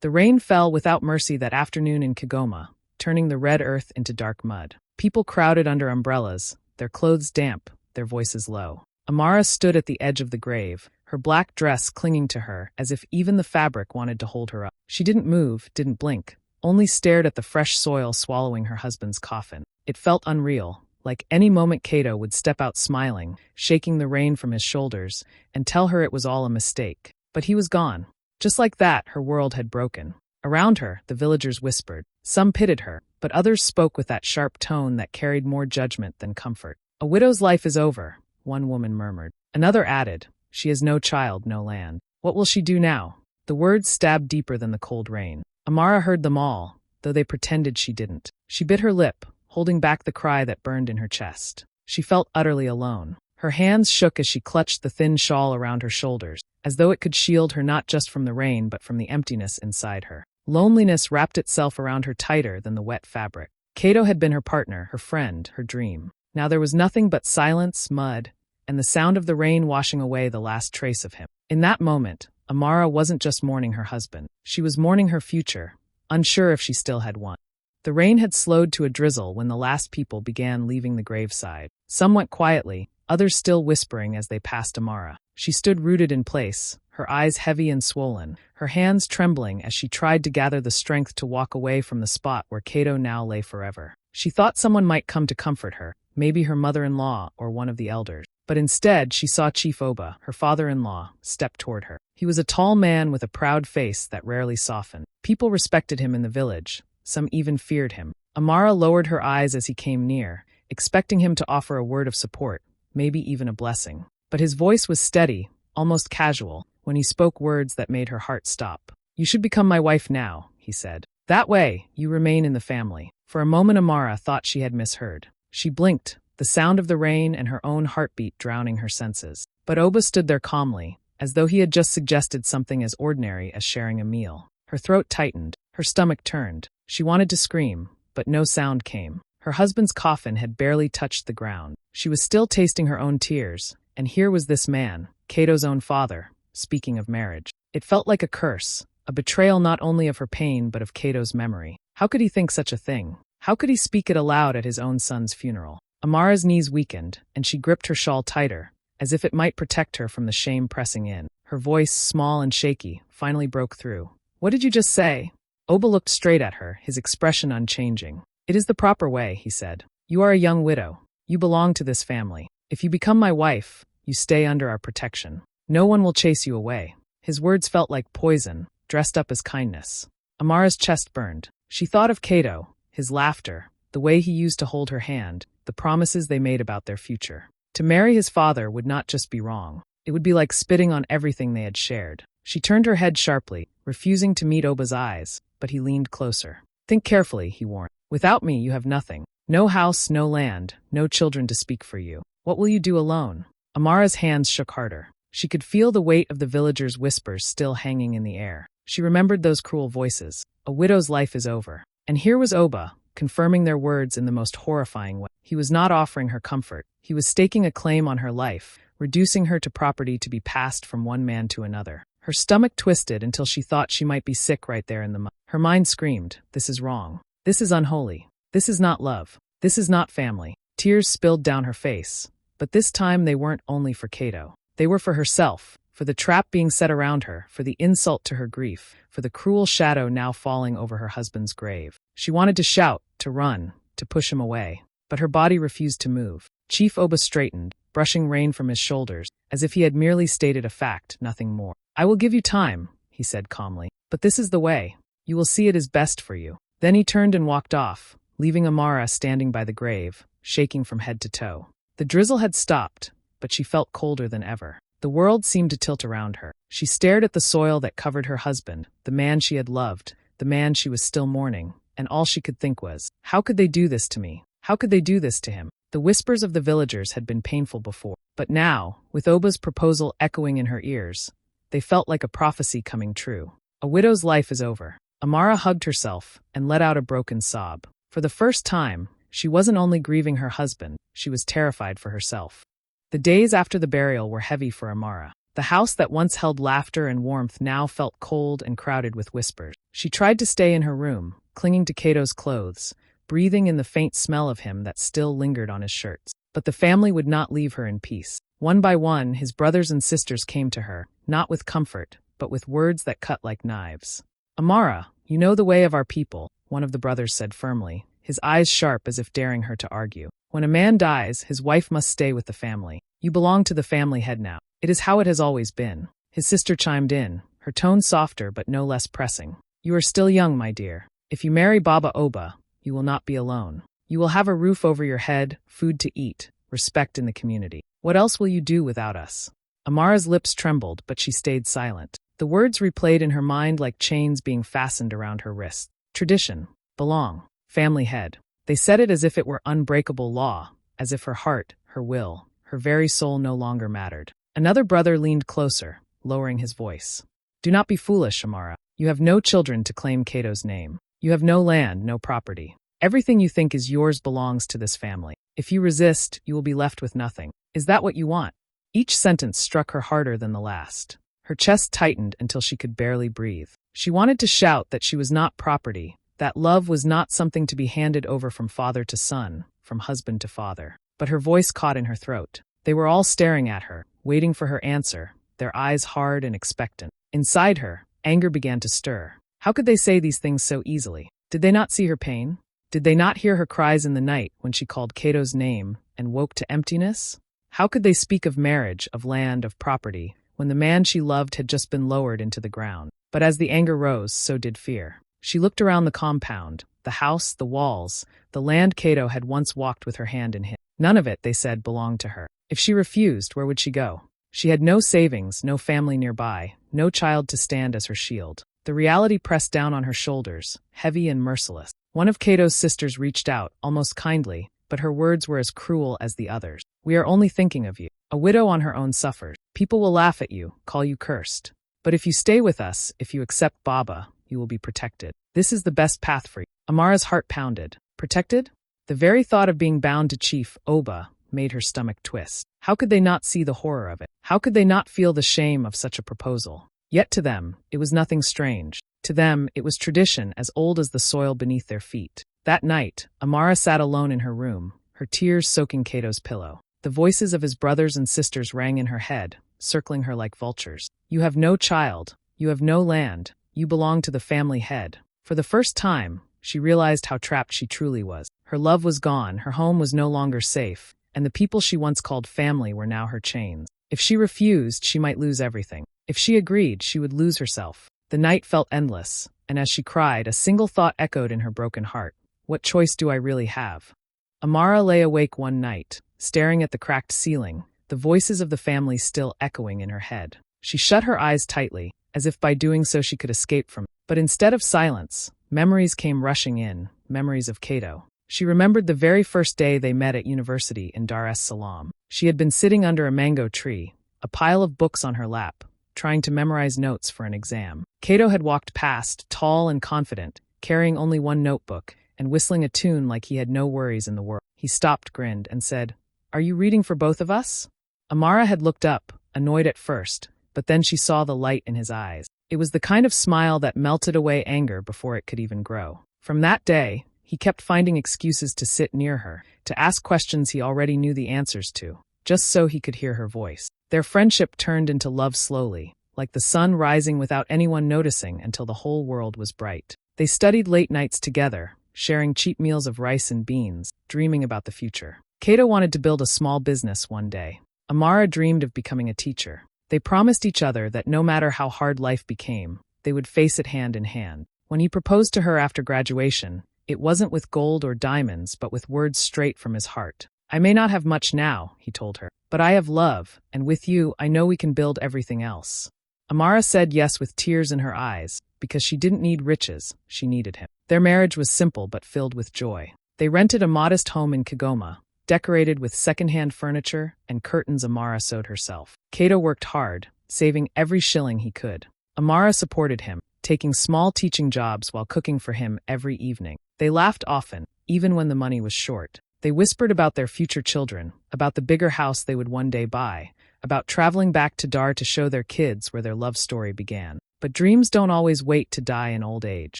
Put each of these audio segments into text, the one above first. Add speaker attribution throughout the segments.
Speaker 1: The rain fell without mercy that afternoon in Kigoma, turning the red earth into dark mud. People crowded under umbrellas, their clothes damp, their voices low. Amara stood at the edge of the grave, her black dress clinging to her as if even the fabric wanted to hold her up. She didn't move, didn't blink, only stared at the fresh soil swallowing her husband's coffin. It felt unreal, like any moment Kato would step out smiling, shaking the rain from his shoulders, and tell her it was all a mistake. But he was gone. Just like that, her world had broken. Around her, the villagers whispered. Some pitied her, but others spoke with that sharp tone that carried more judgment than comfort. "A widow's life is over," one woman murmured. Another added, "She has no child, no land. What will she do now?" The words stabbed deeper than the cold rain. Amara heard them all, though they pretended she didn't. She bit her lip, holding back the cry that burned in her chest. She felt utterly alone. Her hands shook as she clutched the thin shawl around her shoulders, as though it could shield her not just from the rain but from the emptiness inside her. Loneliness wrapped itself around her tighter than the wet fabric. Kato had been her partner, her friend, her dream. Now there was nothing but silence, mud, and the sound of the rain washing away the last trace of him. In that moment, Amara wasn't just mourning her husband. She was mourning her future, unsure if she still had one. The rain had slowed to a drizzle when the last people began leaving the graveside. Some went quietly, others still whispering as they passed Amara. She stood rooted in place, her eyes heavy and swollen, her hands trembling as she tried to gather the strength to walk away from the spot where Kato now lay forever. She thought someone might come to comfort her, maybe her mother-in-law or one of the elders. But instead, she saw Chief Oba, her father-in-law, step toward her. He was a tall man with a proud face that rarely softened. People respected him in the village, some even feared him. Amara lowered her eyes as he came near, expecting him to offer a word of support, maybe even a blessing. But his voice was steady, almost casual, when he spoke words that made her heart stop. "You should become my wife now," he said. "That way, you remain in the family." For a moment Amara thought she had misheard. She blinked, the sound of the rain and her own heartbeat drowning her senses. But Oba stood there calmly, as though he had just suggested something as ordinary as sharing a meal. Her throat tightened, her stomach turned. She wanted to scream, but no sound came. Her husband's coffin had barely touched the ground. She was still tasting her own tears, and here was this man, Kato's own father, speaking of marriage. It felt like a curse, a betrayal not only of her pain but of Kato's memory. How could he think such a thing? How could he speak it aloud at his own son's funeral? Amara's knees weakened, and she gripped her shawl tighter, as if it might protect her from the shame pressing in. Her voice, small and shaky, finally broke through. "What did you just say?" Oba looked straight at her, his expression unchanging. "It is the proper way," he said. "You are a young widow. You belong to this family. If you become my wife, you stay under our protection. No one will chase you away." His words felt like poison, dressed up as kindness. Amara's chest burned. She thought of Kato, his laughter, the way he used to hold her hand, the promises they made about their future. To marry his father would not just be wrong. It would be like spitting on everything they had shared. She turned her head sharply, refusing to meet Oba's eyes, but he leaned closer. "Think carefully," he warned. "Without me, you have nothing. No house, no land, no children to speak for you. What will you do alone?" Amara's hands shook harder. She could feel the weight of the villagers' whispers still hanging in the air. She remembered those cruel voices. A widow's life is over. And here was Oba, confirming their words in the most horrifying way. He was not offering her comfort. He was staking a claim on her life, reducing her to property to be passed from one man to another. Her stomach twisted until she thought she might be sick right there in the mud. Her mind screamed, "This is wrong. This is unholy. This is not love. This is not family." Tears spilled down her face, but this time they weren't only for Kato. They were for herself, for the trap being set around her, for the insult to her grief, for the cruel shadow now falling over her husband's grave. She wanted to shout, to run, to push him away, but her body refused to move. Chief Oba straightened, brushing rain from his shoulders, as if he had merely stated a fact, nothing more. "I will give you time," he said calmly, "but this is the way. You will see it is best for you." Then he turned and walked off, leaving Amara standing by the grave, shaking from head to toe. The drizzle had stopped, but she felt colder than ever. The world seemed to tilt around her. She stared at the soil that covered her husband, the man she had loved, the man she was still mourning, and all she could think was, "How could they do this to me? How could they do this to him?" The whispers of the villagers had been painful before, but now, with Oba's proposal echoing in her ears, they felt like a prophecy coming true. A widow's life is over. Amara hugged herself and let out a broken sob. For the first time, she wasn't only grieving her husband, she was terrified for herself. The days after the burial were heavy for Amara. The house that once held laughter and warmth now felt cold and crowded with whispers. She tried to stay in her room, clinging to Kato's clothes, breathing in the faint smell of him that still lingered on his shirts. But the family would not leave her in peace. One by one, his brothers and sisters came to her, not with comfort, but with words that cut like knives. "Amara, you know the way of our people," one of the brothers said firmly, his eyes sharp as if daring her to argue. "When a man dies, his wife must stay with the family. You belong to the family head now. It is how it has always been." His sister chimed in, her tone softer but no less pressing. "You are still young, my dear. If you marry Baba Oba, you will not be alone. You will have a roof over your head, food to eat, respect in the community. What else will you do without us?" Amara's lips trembled, but she stayed silent. The words replayed in her mind like chains being fastened around her wrists. Tradition, belong, family head. They said it as if it were unbreakable law, as if her heart, her will, her very soul no longer mattered. Another brother leaned closer, lowering his voice. "Do not be foolish, Amara. You have no children to claim Kato's name. You have no land, no property. Everything you think is yours belongs to this family. If you resist, you will be left with nothing. Is that what you want?" Each sentence struck her harder than the last. Her chest tightened until she could barely breathe. She wanted to shout that she was not property, that love was not something to be handed over from father to son, from husband to father. But her voice caught in her throat. They were all staring at her, waiting for her answer, their eyes hard and expectant. Inside her, anger began to stir. How could they say these things so easily? Did they not see her pain? Did they not hear her cries in the night when she called Kato's name and woke to emptiness? How could they speak of marriage, of land, of property, when the man she loved had just been lowered into the ground? But as the anger rose, so did fear. She looked around the compound, the house, the walls, the land Kato had once walked with her hand in his. None of it, they said, belonged to her. If she refused, where would she go? She had no savings, no family nearby, no child to stand as her shield. The reality pressed down on her shoulders, heavy and merciless. One of Kato's sisters reached out, almost kindly, but her words were as cruel as the others. "We are only thinking of you. A widow on her own suffers. People will laugh at you, call you cursed. But if you stay with us, if you accept Baba, you will be protected. This is the best path for you." Amara's heart pounded. Protected? The very thought of being bound to Chief Oba made her stomach twist. How could they not see the horror of it? How could they not feel the shame of such a proposal? Yet to them, it was nothing strange. To them, it was tradition as old as the soil beneath their feet. That night, Amara sat alone in her room, her tears soaking Kato's pillow. The voices of his brothers and sisters rang in her head, circling her like vultures. "You have no child. You have no land. You belong to the family head." For the first time, she realized how trapped she truly was. Her love was gone, her home was no longer safe, and the people she once called family were now her chains. If she refused, she might lose everything. If she agreed, she would lose herself. The night felt endless, and as she cried, a single thought echoed in her broken heart. What choice do I really have? Amara lay awake one night, staring at the cracked ceiling, the voices of the family still echoing in her head. She shut her eyes tightly, as if by doing so she could escape from it. But instead of silence, memories came rushing in, memories of Kato. She remembered the very first day they met at university in Dar es Salaam. She had been sitting under a mango tree, a pile of books on her lap, trying to memorize notes for an exam. Kato had walked past, tall and confident, carrying only one notebook, and whistling a tune like he had no worries in the world. He stopped, grinned, and said, "Are you reading for both of us?" Amara had looked up, annoyed at first, but then she saw the light in his eyes. It was the kind of smile that melted away anger before it could even grow. From that day, he kept finding excuses to sit near her, to ask questions he already knew the answers to, just so he could hear her voice. Their friendship turned into love slowly, like the sun rising without anyone noticing until the whole world was bright. They studied late nights together, sharing cheap meals of rice and beans, dreaming about the future. Kato wanted to build a small business one day. Amara dreamed of becoming a teacher. They promised each other that no matter how hard life became, they would face it hand in hand. When he proposed to her after graduation, it wasn't with gold or diamonds, but with words straight from his heart. "I may not have much now," he told her, "but I have love, and with you, I know we can build everything else." Amara said yes with tears in her eyes, because she didn't need riches, she needed him. Their marriage was simple but filled with joy. They rented a modest home in Kigoma, decorated with second-hand furniture and curtains Amara sewed herself. Kato worked hard, saving every shilling he could. Amara supported him, taking small teaching jobs while cooking for him every evening. They laughed often, even when the money was short. They whispered about their future children, about the bigger house they would one day buy, about traveling back to Dar to show their kids where their love story began. But dreams don't always wait to die in old age.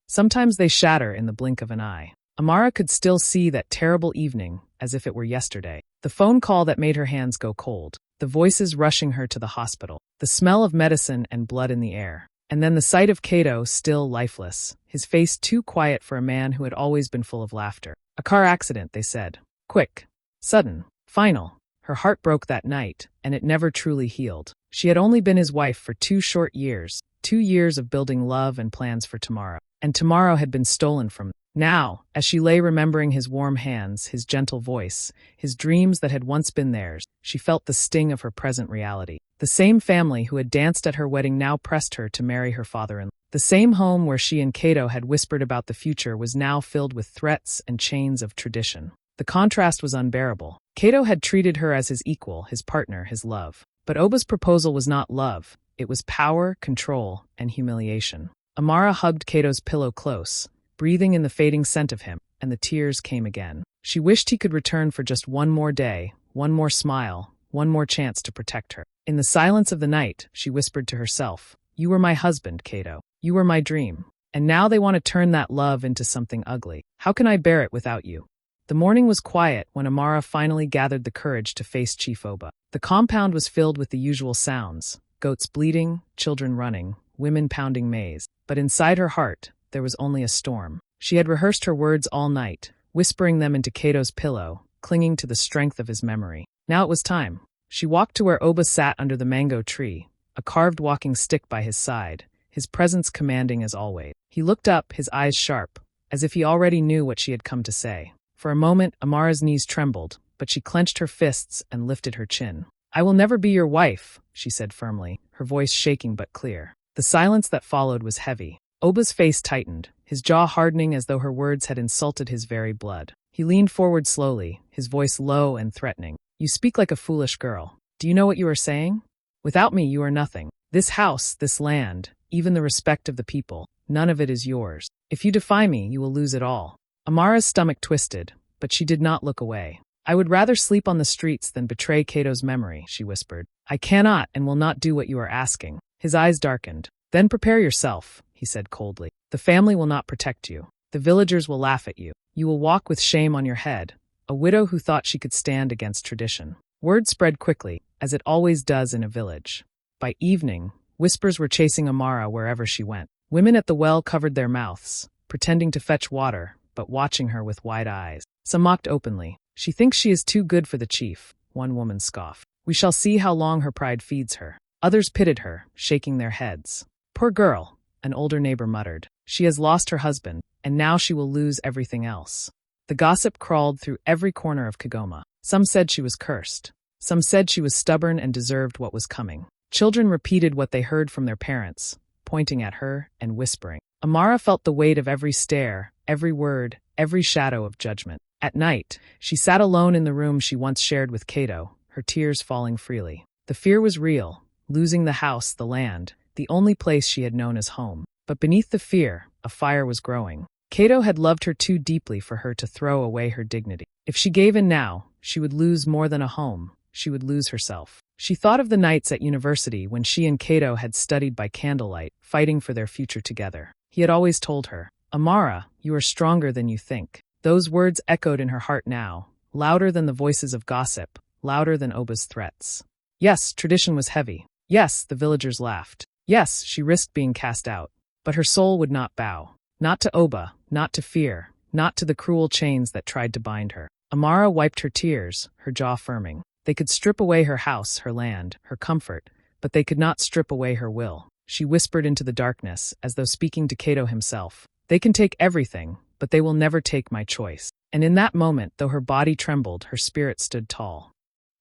Speaker 1: Sometimes they shatter in the blink of an eye. Amara could still see that terrible evening as if it were yesterday. The phone call that made her hands go cold. The voices rushing her to the hospital. The smell of medicine and blood in the air. And then the sight of Kato still lifeless, his face too quiet for a man who had always been full of laughter. A car accident, they said. Quick. Sudden. Final. Her heart broke that night, and it never truly healed. She had only been his wife for 2 short years, 2 years of building love and plans for tomorrow. And tomorrow had been stolen from them. Now, as she lay remembering his warm hands, his gentle voice, his dreams that had once been theirs, she felt the sting of her present reality. The same family who had danced at her wedding now pressed her to marry her father-in-law. The same home where she and Kato had whispered about the future was now filled with threats and chains of tradition. The contrast was unbearable. Kato had treated her as his equal, his partner, his love. But Oba's proposal was not love. It was power, control, and humiliation. Amara hugged Kato's pillow close, breathing in the fading scent of him, and the tears came again. She wished he could return for just one more day, one more smile, one more chance to protect her. In the silence of the night, she whispered to herself, "You were my husband, Kato. You were my dream. And now they want to turn that love into something ugly. How can I bear it without you?" The morning was quiet when Amara finally gathered the courage to face Chief Oba. The compound was filled with the usual sounds: goats bleating, children running, women pounding maize. But inside her heart, there was only a storm. She had rehearsed her words all night, whispering them into Kato's pillow, clinging to the strength of his memory. Now it was time. She walked to where Oba sat under the mango tree, a carved walking stick by his side, his presence commanding as always. He looked up, his eyes sharp, as if he already knew what she had come to say. For a moment, Amara's knees trembled, but she clenched her fists and lifted her chin. "I will never be your wife," she said firmly, her voice shaking but clear. The silence that followed was heavy. Oba's face tightened, his jaw hardening as though her words had insulted his very blood. He leaned forward slowly, his voice low and threatening. "You speak like a foolish girl. Do you know what you are saying? Without me, you are nothing. This house, this land, even the respect of the people, none of it is yours. If you defy me, you will lose it all." Amara's stomach twisted, but she did not look away. "I would rather sleep on the streets than betray Kato's memory," she whispered. "I cannot and will not do what you are asking." His eyes darkened. "Then prepare yourself," he said coldly. "The family will not protect you. The villagers will laugh at you. You will walk with shame on your head, a widow who thought she could stand against tradition." Word spread quickly, as it always does in a village. By evening, whispers were chasing Amara wherever she went. Women at the well covered their mouths, pretending to fetch water, but watching her with wide eyes. Some mocked openly. "She thinks she is too good for the chief," one woman scoffed. "We shall see how long her pride feeds her." Others pitied her, shaking their heads. "Poor girl," an older neighbor muttered. "She has lost her husband, and now she will lose everything else." The gossip crawled through every corner of Kigoma. Some said she was cursed. Some said she was stubborn and deserved what was coming. Children repeated what they heard from their parents, pointing at her and whispering. Amara felt the weight of every stare, every word, every shadow of judgment. At night, she sat alone in the room she once shared with Kato, her tears falling freely. The fear was real, losing the house, the land, the only place she had known as home. But beneath the fear, a fire was growing. Kato had loved her too deeply for her to throw away her dignity. If she gave in now, she would lose more than a home. She would lose herself. She thought of the nights at university when she and Kato had studied by candlelight, fighting for their future together. He had always told her, "Amara, you are stronger than you think." Those words echoed in her heart now, louder than the voices of gossip, louder than Oba's threats. Yes, tradition was heavy. Yes, the villagers laughed. Yes, she risked being cast out. But her soul would not bow. Not to Oba, not to fear, not to the cruel chains that tried to bind her. Amara wiped her tears, her jaw firming. They could strip away her house, her land, her comfort, but they could not strip away her will. She whispered into the darkness, as though speaking to Kato himself. "They can take everything, but they will never take my choice." And in that moment, though her body trembled, her spirit stood tall.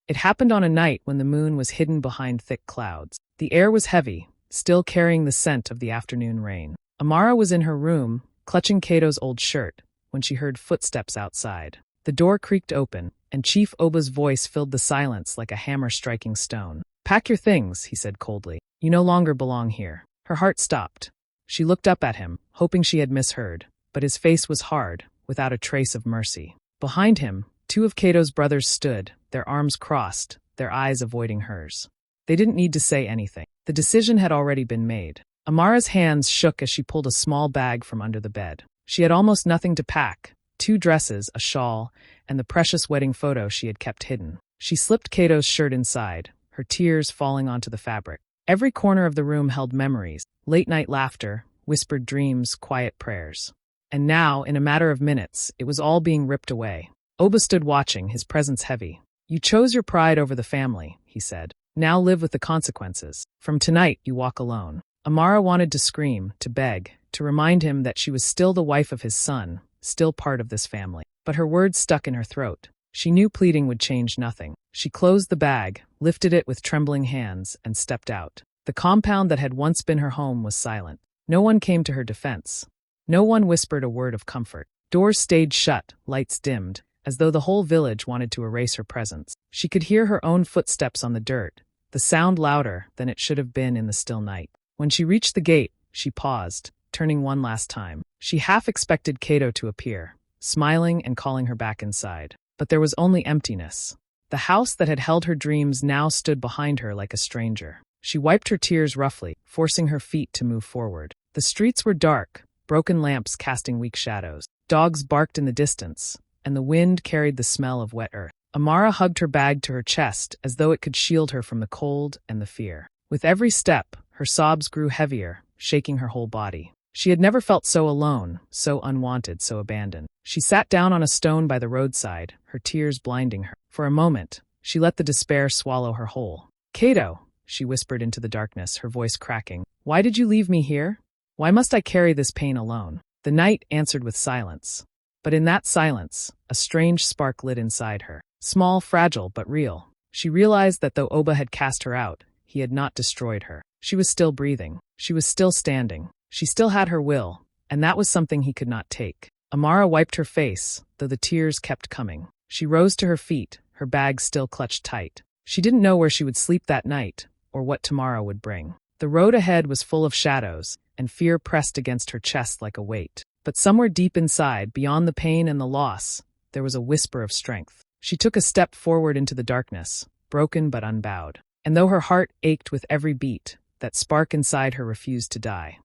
Speaker 1: It happened on a night when the moon was hidden behind thick clouds. The air was heavy, still carrying the scent of the afternoon rain. Amara was in her room, clutching Kato's old shirt, when she heard footsteps outside. The door creaked open, and Chief Oba's voice filled the silence like a hammer striking stone. "Pack your things," he said coldly. "You no longer belong here." Her heart stopped. She looked up at him, hoping she had misheard, but his face was hard, without a trace of mercy. Behind him, 2 of Kato's brothers stood, their arms crossed, their eyes avoiding hers. They didn't need to say anything. The decision had already been made. Amara's hands shook as she pulled a small bag from under the bed. She had almost nothing to pack: 2 dresses, a shawl, and the precious wedding photo she had kept hidden. She slipped Kato's shirt inside, her tears falling onto the fabric. Every corner of the room held memories: late-night laughter, whispered dreams, quiet prayers. And now, in a matter of minutes, it was all being ripped away. Oba stood watching, his presence heavy. "You chose your pride over the family," he said. "Now live with the consequences. From tonight, you walk alone." Amara wanted to scream, to beg, to remind him that she was still the wife of his son, still part of this family. But her words stuck in her throat. She knew pleading would change nothing. She closed the bag, lifted it with trembling hands, and stepped out. The compound that had once been her home was silent. No one came to her defense. No one whispered a word of comfort. Doors stayed shut, lights dimmed, as though the whole village wanted to erase her presence. She could hear her own footsteps on the dirt, the sound louder than it should have been in the still night. When she reached the gate, she paused, turning one last time. She half expected Kato to appear, smiling and calling her back inside. But there was only emptiness. The house that had held her dreams now stood behind her like a stranger. She wiped her tears roughly, forcing her feet to move forward. The streets were dark, broken lamps casting weak shadows. Dogs barked in the distance, and the wind carried the smell of wet earth. Amara hugged her bag to her chest as though it could shield her from the cold and the fear. With every step, her sobs grew heavier, shaking her whole body. She had never felt so alone, so unwanted, so abandoned. She sat down on a stone by the roadside, her tears blinding her. For a moment, she let the despair swallow her whole. "Kato," she whispered into the darkness, her voice cracking. "Why did you leave me here? Why must I carry this pain alone?" The night answered with silence. But in that silence, a strange spark lit inside her. Small, fragile, but real. She realized that though Oba had cast her out, he had not destroyed her. She was still breathing. She was still standing. She still had her will, and that was something he could not take. Amara wiped her face, though the tears kept coming. She rose to her feet, her bag still clutched tight. She didn't know where she would sleep that night, or what tomorrow would bring. The road ahead was full of shadows, and fear pressed against her chest like a weight. But somewhere deep inside, beyond the pain and the loss, there was a whisper of strength. She took a step forward into the darkness, broken but unbowed. And though her heart ached with every beat, that spark inside her refused to die.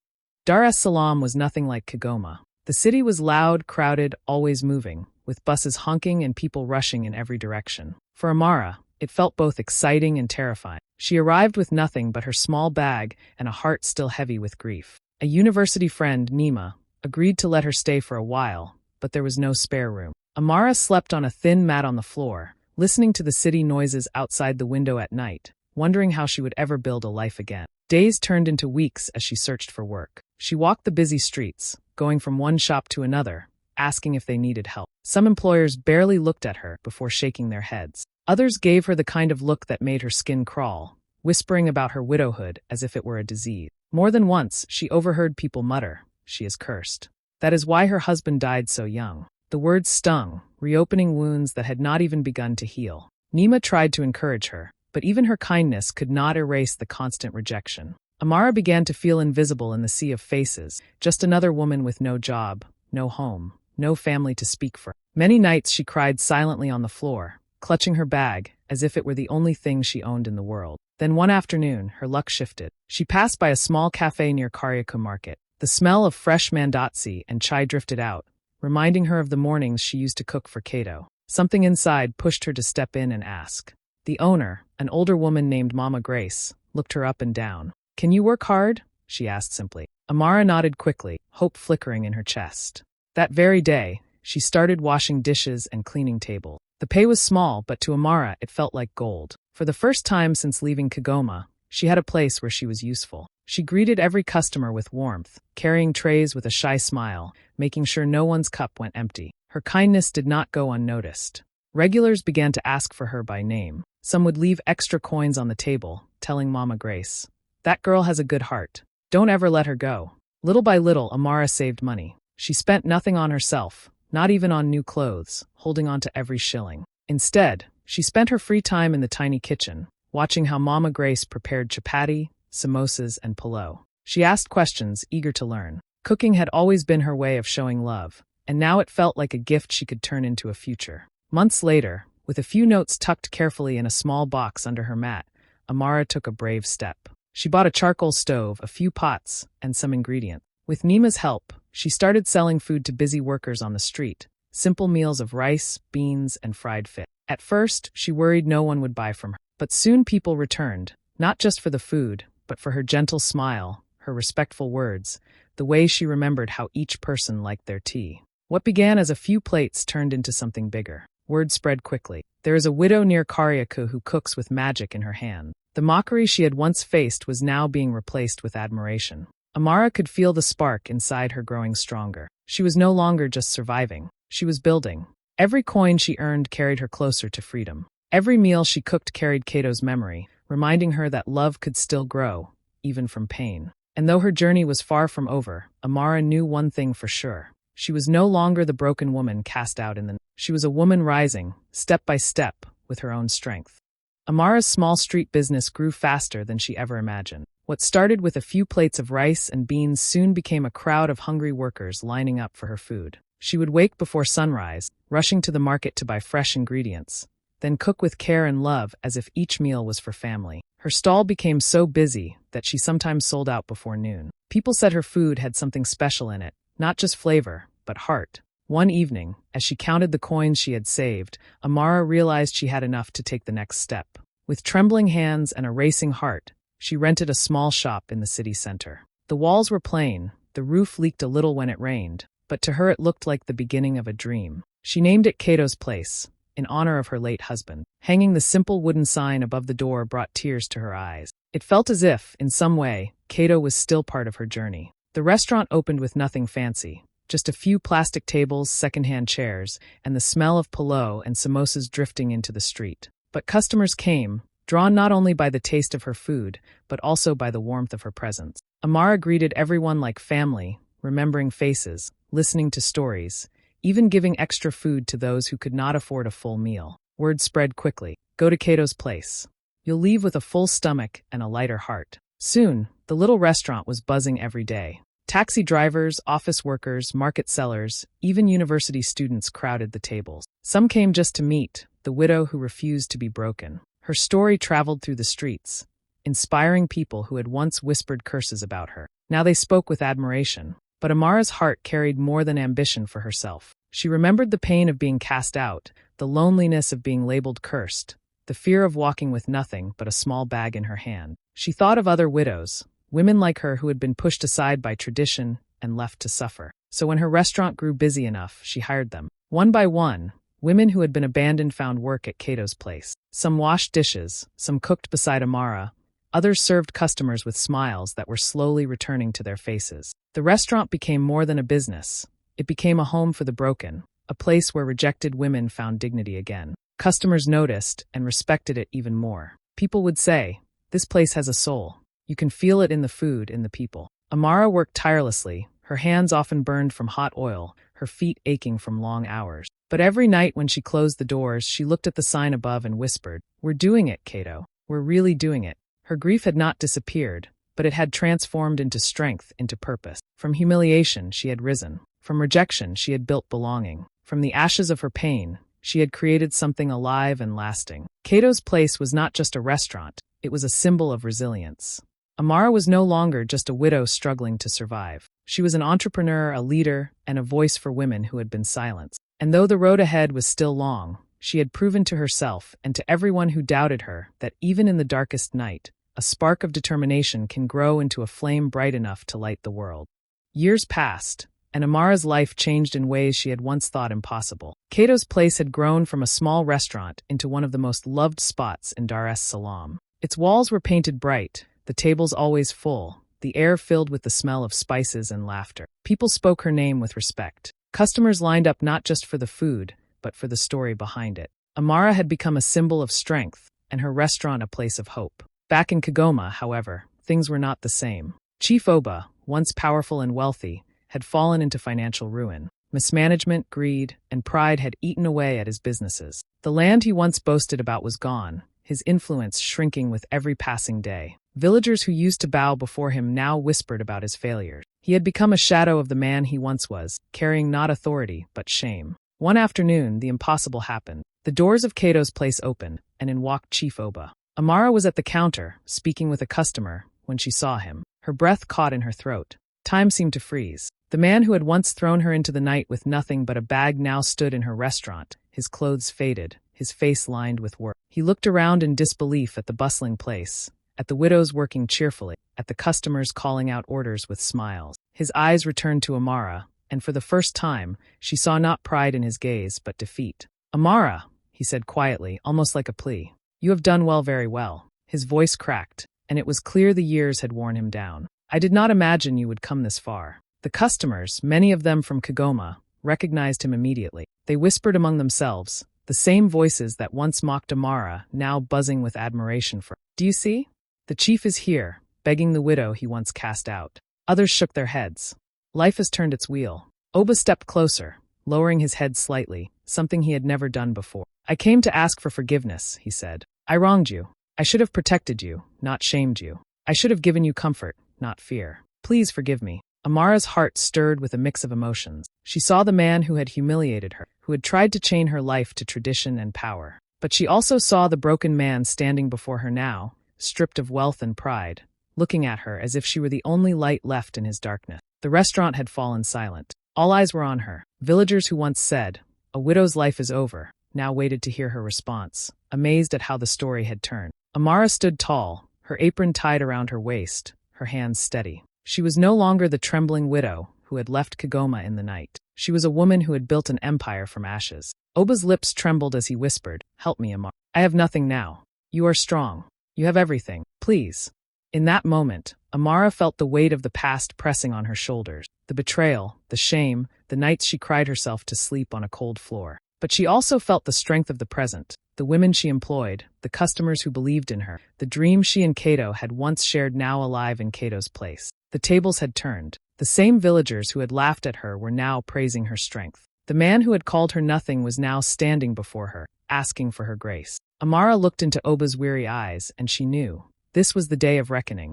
Speaker 1: Dar es Salaam was nothing like Kigoma. The city was loud, crowded, always moving, with buses honking and people rushing in every direction. For Amara, it felt both exciting and terrifying. She arrived with nothing but her small bag and a heart still heavy with grief. A university friend, Nima, agreed to let her stay for a while, but there was no spare room. Amara slept on a thin mat on the floor, listening to the city noises outside the window at night, wondering how she would ever build a life again. Days turned into weeks as she searched for work. She walked the busy streets, going from one shop to another, asking if they needed help. Some employers barely looked at her before shaking their heads. Others gave her the kind of look that made her skin crawl, whispering about her widowhood as if it were a disease. More than once, she overheard people mutter, "She is cursed." That is why her husband died so young. The words stung, reopening wounds that had not even begun to heal. Nima tried to encourage her, but even her kindness could not erase the constant rejection. Amara began to feel invisible in the sea of faces, just another woman with no job, no home, no family to speak for. Many nights she cried silently on the floor, clutching her bag as if it were the only thing she owned in the world. Then one afternoon, her luck shifted. She passed by a small cafe near Kariako Market. The smell of fresh mandatsi and chai drifted out, reminding her of the mornings she used to cook for Kato. Something inside pushed her to step in and ask. The owner, an older woman named Mama Grace, looked her up and down. "Can you work hard?" she asked simply. Amara nodded quickly, hope flickering in her chest. That very day, she started washing dishes and cleaning tables. The pay was small, but to Amara it felt like gold. For the first time since leaving Kigoma, she had a place where she was useful. She greeted every customer with warmth, carrying trays with a shy smile, making sure no one's cup went empty. Her kindness did not go unnoticed. Regulars began to ask for her by name. Some would leave extra coins on the table, telling Mama Grace, "That girl has a good heart. Don't ever let her go." Little by little, Amara saved money. She spent nothing on herself, not even on new clothes, holding on to every shilling. Instead, she spent her free time in the tiny kitchen, watching how Mama Grace prepared chapati, samosas, and pulao. She asked questions, eager to learn. Cooking had always been her way of showing love, and now it felt like a gift she could turn into a future. Months later, with a few notes tucked carefully in a small box under her mat, Amara took a brave step. She bought a charcoal stove, a few pots, and some ingredients. With Nima's help, she started selling food to busy workers on the street, simple meals of rice, beans, and fried fish. At first, she worried no one would buy from her. But soon people returned, not just for the food, but for her gentle smile, her respectful words, the way she remembered how each person liked their tea. What began as a few plates turned into something bigger. Word spread quickly. There is a widow near Kariakou who cooks with magic in her hand. The mockery she had once faced was now being replaced with admiration. Amara could feel the spark inside her growing stronger. She was no longer just surviving. She was building. Every coin she earned carried her closer to freedom. Every meal she cooked carried Kato's memory, reminding her that love could still grow, even from pain. And though her journey was far from over, Amara knew one thing for sure. She was no longer the broken woman cast out in the night. She was a woman rising, step by step, with her own strength. Amara's small street business grew faster than she ever imagined. What started with a few plates of rice and beans soon became a crowd of hungry workers lining up for her food. She would wake before sunrise, rushing to the market to buy fresh ingredients, then cook with care and love as if each meal was for family. Her stall became so busy that she sometimes sold out before noon. People said her food had something special in it, not just flavor, but heart. One evening, as she counted the coins she had saved, Amara realized she had enough to take the next step. With trembling hands and a racing heart, she rented a small shop in the city center. The walls were plain, the roof leaked a little when it rained, but to her it looked like the beginning of a dream. She named it Kato's Place, in honor of her late husband. Hanging the simple wooden sign above the door brought tears to her eyes. It felt as if, in some way, Kato was still part of her journey. The restaurant opened with nothing fancy, just a few plastic tables, secondhand chairs, and the smell of polo and samosas drifting into the street. But customers came, drawn not only by the taste of her food, but also by the warmth of her presence. Amara greeted everyone like family, remembering faces, listening to stories, even giving extra food to those who could not afford a full meal. Word spread quickly. Go to Kato's Place. You'll leave with a full stomach and a lighter heart. Soon, the little restaurant was buzzing every day. Taxi drivers, office workers, market sellers, even university students crowded the tables. Some came just to meet the widow who refused to be broken. Her story traveled through the streets, inspiring people who had once whispered curses about her. Now they spoke with admiration. But Amara's heart carried more than ambition for herself. She remembered the pain of being cast out, the loneliness of being labeled cursed, the fear of walking with nothing but a small bag in her hand. She thought of other widows, women like her who had been pushed aside by tradition and left to suffer. So when her restaurant grew busy enough, she hired them. One by one, women who had been abandoned found work at Kato's Place. Some washed dishes, some cooked beside Amara, others served customers with smiles that were slowly returning to their faces. The restaurant became more than a business. It became a home for the broken, a place where rejected women found dignity again. Customers noticed and respected it even more. People would say, "This place has a soul. You can feel it in the food, in the people." Amara worked tirelessly, her hands often burned from hot oil, her feet aching from long hours. But every night when she closed the doors, she looked at the sign above and whispered, "We're doing it, Kato. We're really doing it." Her grief had not disappeared, but it had transformed into strength, into purpose. From humiliation, she had risen. From rejection, she had built belonging. From the ashes of her pain, she had created something alive and lasting. Kato's Place was not just a restaurant, it was a symbol of resilience. Amara was no longer just a widow struggling to survive. She was an entrepreneur, a leader, and a voice for women who had been silenced. And though the road ahead was still long, she had proven to herself and to everyone who doubted her that even in the darkest night, a spark of determination can grow into a flame bright enough to light the world. Years passed, and Amara's life changed in ways she had once thought impossible. Kato's Place had grown from a small restaurant into one of the most loved spots in Dar es Salaam. Its walls were painted bright, the tables always full, the air filled with the smell of spices and laughter. People spoke her name with respect. Customers lined up not just for the food, but for the story behind it. Amara had become a symbol of strength, and her restaurant a place of hope. Back in Kigoma, however, things were not the same. Chief Oba, once powerful and wealthy, had fallen into financial ruin. Mismanagement, greed, and pride had eaten away at his businesses. The land he once boasted about was gone, his influence shrinking with every passing day. Villagers who used to bow before him now whispered about his failures. He had become a shadow of the man he once was, carrying not authority, but shame. One afternoon, the impossible happened. The doors of Kato's Place opened, and in walked Chief Oba. Amara was at the counter, speaking with a customer, when she saw him. Her breath caught in her throat. Time seemed to freeze. The man who had once thrown her into the night with nothing but a bag now stood in her restaurant, his clothes faded, his face lined with work. He looked around in disbelief at the bustling place, at the widows working cheerfully, at the customers calling out orders with smiles. His eyes returned to Amara, and for the first time, she saw not pride in his gaze but defeat. "Amara," he said quietly, almost like a plea. "You have done well, very well." His voice cracked, and it was clear the years had worn him down. "I did not imagine you would come this far." The customers, many of them from Kigoma, recognized him immediately. They whispered among themselves, the same voices that once mocked Amara, now buzzing with admiration for him. "Do you see? The chief is here, begging the widow he once cast out." Others shook their heads. Life has turned its wheel. Oba stepped closer, lowering his head slightly, something he had never done before. "I came to ask for forgiveness," he said. "I wronged you. I should have protected you, not shamed you. I should have given you comfort, not fear. Please forgive me." Amara's heart stirred with a mix of emotions. She saw the man who had humiliated her, who had tried to chain her life to tradition and power. But she also saw the broken man standing before her now, stripped of wealth and pride, looking at her as if she were the only light left in his darkness. The restaurant had fallen silent. All eyes were on her. Villagers who once said, "A widow's life is over," now waited to hear her response, amazed at how the story had turned. Amara stood tall, her apron tied around her waist, her hands steady. She was no longer the trembling widow who had left Kigoma in the night. She was a woman who had built an empire from ashes. Oba's lips trembled as he whispered, "Help me, Amara. I have nothing now. You are strong. You have everything. Please." In that moment, Amara felt the weight of the past pressing on her shoulders. The betrayal, the shame, the nights she cried herself to sleep on a cold floor. But she also felt the strength of the present, the women she employed, the customers who believed in her, the dream she and Kato had once shared now alive in Kato's place. The tables had turned. The same villagers who had laughed at her were now praising her strength. The man who had called her nothing was now standing before her, asking for her grace. Amara looked into Oba's weary eyes, and she knew. This was the day of reckoning.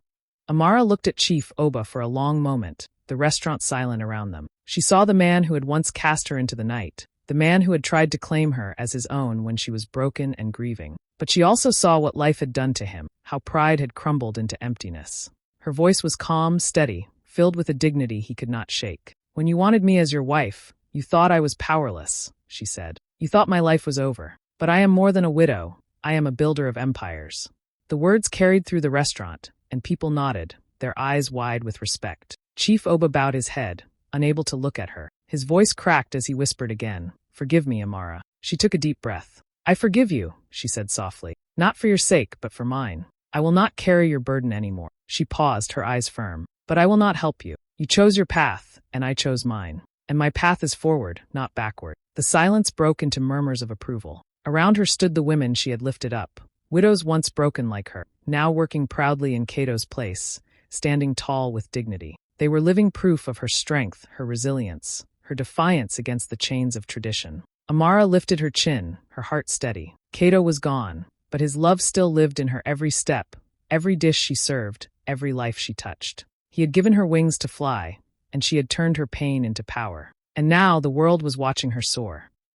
Speaker 1: Amara looked at Chief Oba for a long moment, the restaurant silent around them. She saw the man who had once cast her into the night, the man who had tried to claim her as his own when she was broken and grieving. But she also saw what life had done to him, how pride had crumbled into emptiness. Her voice was calm, steady, filled with a dignity he could not shake. "When you wanted me as your wife, you thought I was powerless," she said. "You thought my life was over. But I am more than a widow. I am a builder of empires." The words carried through the restaurant, and people nodded, their eyes wide with respect. Chief Oba bowed his head, unable to look at her. His voice cracked as he whispered again, "Forgive me, Amara." She took a deep breath. "I forgive you," she said softly. "Not for your sake, but for mine. I will not carry your burden anymore." She paused, her eyes firm. "But I will not help you. You chose your path, and I chose mine. And my path is forward, not backward." The silence broke into murmurs of approval. Around her stood the women she had lifted up, widows once broken like her, now working proudly in Kato's place, standing tall with dignity. They were living proof of her strength, her resilience, her defiance against the chains of tradition. Amara lifted her chin, her heart steady. Kato was gone, but his love still lived in her every step, every dish she served, every life she touched. He had given her wings to fly, and she had turned her pain into power. And now the world was watching her soar.